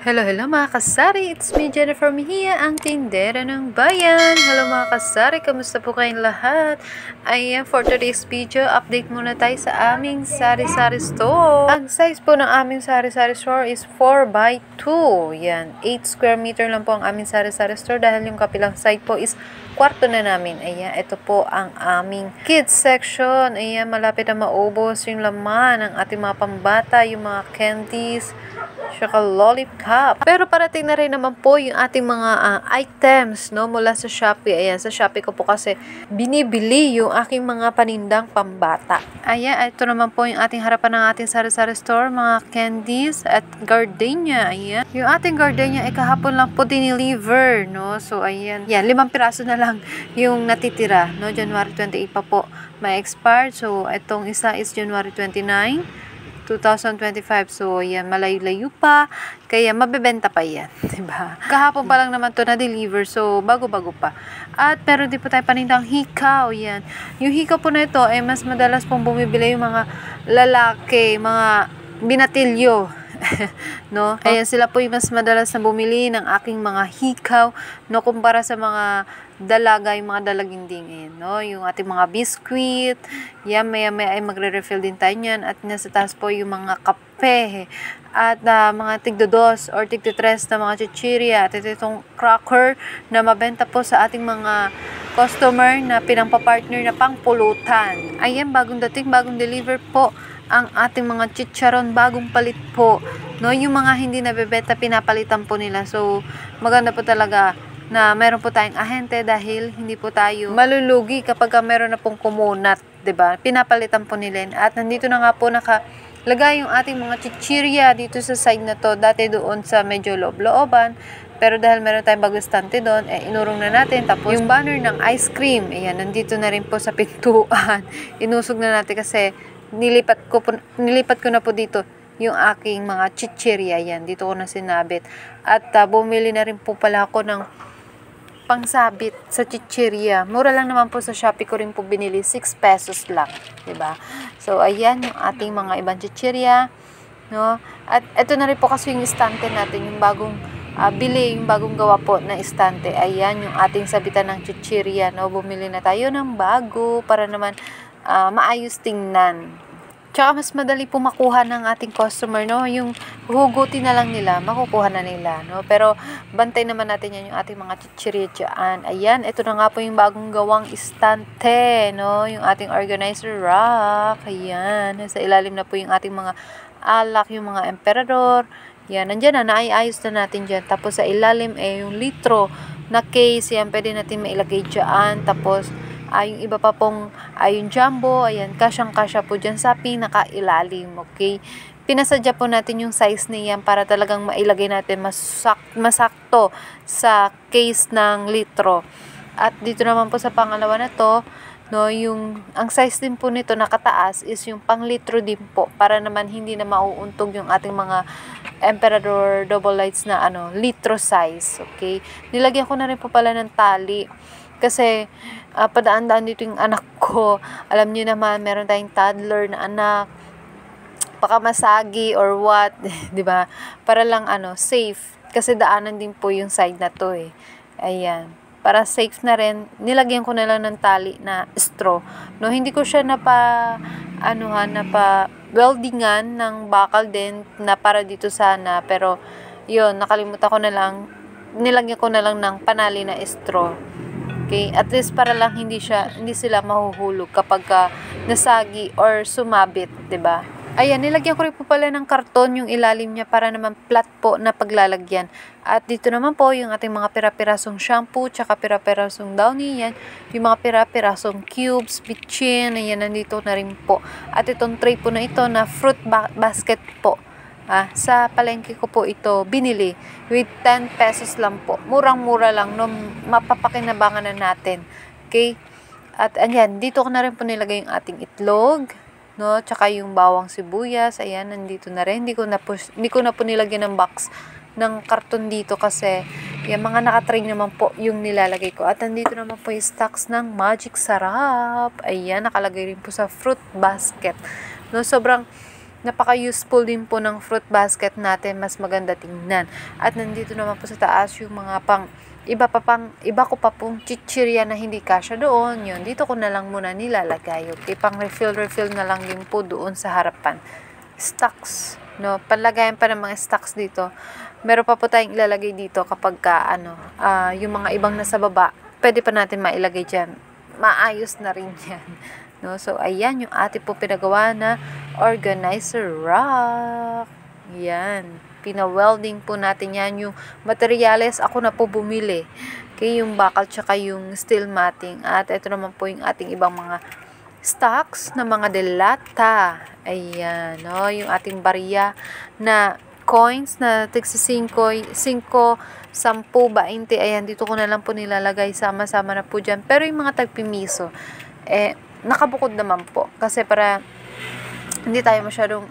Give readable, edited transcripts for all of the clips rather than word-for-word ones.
Hello, hello mga kasari! It's me, Jennifer Mejia, ang tindera ng bayan. Hello mga kasari! Kamusta po kayong lahat? Ayan, for today's video, update muna tayo sa aming sari-sari store. Ang size po ng aming sari-sari store is 4x2. Yan, 8 square meter lang po ang aming sari-sari store dahil yung kapilang side po is kwarto na namin. Ayan, ito po ang aming kids section. Ayan, malapit na maubos yung laman ng ating mga pambata, yung mga candies, saka lollipop. Pero parating na rin naman po yung ating mga items, no, mula sa Shopee. Ayan, sa Shopee ko po kasi binibili yung aking mga panindang pambata. Ayan, ito naman po yung ating harapan ng ating sari-sari store, mga candies at gardenia. Ayan, yung ating gardenia ay kahapon lang po dineliver, no. So, ayan. Yan, 5 piraso na lang yung natitira, no. January 28 pa po may expired. So, itong isa is January 29. 2025. So, yan, malayo-layo pa. Kaya, mabebenta pa yan. Diba? Kahapon pa lang naman to na-deliver. So, bago-bago pa. At, pero di po tayo panindang hikaw. Yan. Yung hikaw po na ito, ay mas madalas pong bumibili yung mga lalaki, mga binatilyo. No? Ayan, sila po yung mas madalas na bumili ng aking mga hikaw, no, kumpara sa mga dalaga, yung mga dalaginding, no, yung ating mga biscuit. Yan, maya-maya ay magre-refill din tayo niyan. At nasa taas po yung mga kape at mga tigdo-2 or tigdo-3 na mga chichirya at itong cracker na mabenta po sa ating mga customer na pinangpapartner na pangpulutan. Ayan, bagong dating, bagong deliver po ang ating mga chicharon, bagong palit po, no, yung mga hindi nabebenta pinapalitan po nila. So maganda po talaga na meron po tayong ahente dahil hindi po tayo malulugi kapag meron na pong kumunat, 'di ba? Pinapalitan po nila. At nandito na nga po nakalagay yung ating mga chichirya dito sa side na to, dati doon sa medyo loob-looban. Pero dahil meron tayong bagong stante doon, inurong na natin. Tapos yung banner ng ice cream, ayan, nandito na rin po sa pintuan. Inusog na natin kasi nilipat ko na po dito yung aking mga chichirya. Yan, dito ko na sinabit. At bumili na rin po pala ako ng pangsabit sa chichirya. Mura lang naman po sa Shopee ko rin po binili. 6 pesos lang. Diba? So, ayan yung ating mga ibang chichirya. No? At ito na rin po kasi yung istante natin. Yung bagong bili, yung bagong gawa po na istante. Ayan yung ating sabitan ng chichirya. No? Bumili na tayo ng bago para naman maayos tingnan. Tsaka mas madali po makuha ng ating customer, no? Yung hugutin na lang nila, makukuha na nila, no? Pero bantay naman natin yan yung ating mga chichirya dyan. Ayan, ito na nga po yung bagong gawang istante, no? Yung ating organizer rack. Ayan, sa ilalim na po yung ating mga alak, yung mga emperador. Yan, nandyan na, naayos na natin dyan. Tapos sa ilalim yung litro na case, yan, pwede natin mailagay dyan. Tapos yung iba pa pong yung jumbo, ayan, kasyang-kasya po dyan sa pinakailalim, okay? Pinasadya po natin yung size niyan para talagang mailagay natin masakto sa case ng litro. At dito naman po sa pangalawa na to, no, yung ang size din po nito nakataas is yung pang litro din po para naman hindi na mauuntog yung ating mga Emperador double lights na litro size, okay? Nilagyan ko na rin po pala ng tali kasi padaan-daan dito yung anak ko. Alam niyo naman, meron tayong toddler na anak. Baka masagi or what, 'di ba? Para lang safe kasi daanan din po yung side na to eh. Ayan. Para safe na rin, nilagyan ko na lang ng tali na straw. No, hindi ko siya weldingan ng bakal din na para dito sana, pero 'yun, nakalimutan ko na lang. Nilagyan ko na lang ng panali na straw. Okay, at least para lang hindi sila mahuhulog kapag nasagi or sumabit, 'di ba? Ayan, nilagyan ko rin po pala ng karton yung ilalim niya para naman flat po na paglalagyan. At dito naman po yung ating mga pira-pirasong shampoo, tsaka pira-pirasong downy, yan. Yung mga pira-pirasong cubes, bitchin, ayan, nandito na rin po. At itong tray po na ito na fruit basket po. Sa palengke ko po ito binili with 10 pesos lang po. Murang-mura lang, no? Mapapakinabangan na natin. Okay? At ayan, dito ko na rin po nilagay yung ating itlog, no? Tsaka yung bawang sibuyas, ayan, nandito na rin. Hindi ko na po nilagyan ng box ng karton dito kasi yung mga nakatray naman po yung nilalagay ko. At nandito naman po yung stocks ng Magic Sarap. Ayan, nakalagay rin po sa fruit basket. No, sobrang napaka-useful din po ng fruit basket natin, mas maganda tingnan. At nandito naman po sa taas yung mga iba ko pa pong chichirya na hindi kasya doon. Yun, dito ko na lang muna nilalagay. Okay, pang refill na lang din po doon sa harapan. Stocks, no, panlagayan pa ng mga stocks dito. Meron pa po tayong ilalagay dito kapag yung mga ibang nasa baba, pwede pa natin mailagay dyan. Maayos na rin yan. No? So, ayan yung ating po pinagawa na organizer rack. Yan. Pina-welding po natin yan. Yung materials, ako na po bumili. Okay, yung bakal tsaka yung steel matting. At ito naman po yung ating ibang mga stocks na mga delata. Ayan, no? Yung ating bariya na coins na tigsa 5, 10, 20. Ayan, dito ko na lang po nilalagay. Sama-sama na po dyan. Pero yung mga tagpimiso, nakabukod naman po. Kasi para hindi tayo masyadong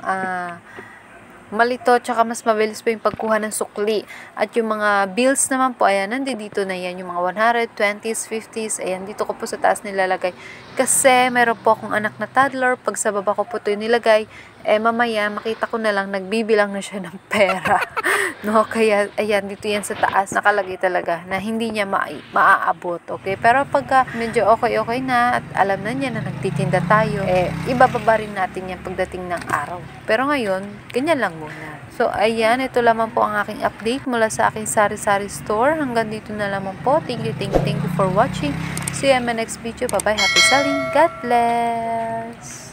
malito, tsaka mas mabilis po yung pagkuha ng sukli. At yung mga bills naman po, ayan, nandito na yan. Yung mga 100, 20s, 50s, ayan, dito ko po sa taas nilalagay. Kasi meron po akong anak na toddler, pag sa baba ko po ito nilagay, mamaya makita ko na lang, nagbibilang na siya ng pera. No, kaya, ayan, dito yan sa taas, nakalagay talaga, na hindi niya maaabot, okay? Pero pagka medyo okay na, at alam na niya na nagtitinda tayo, ibababa rin natin yan pagdating ng araw. Pero ngayon, ganyan lang muna. So, ayan, ito lamang po ang aking update mula sa aking sari-sari store. Hanggang dito na lamang po. Thank you for watching. See you in my next video. Bye-bye. Happy selling. God bless.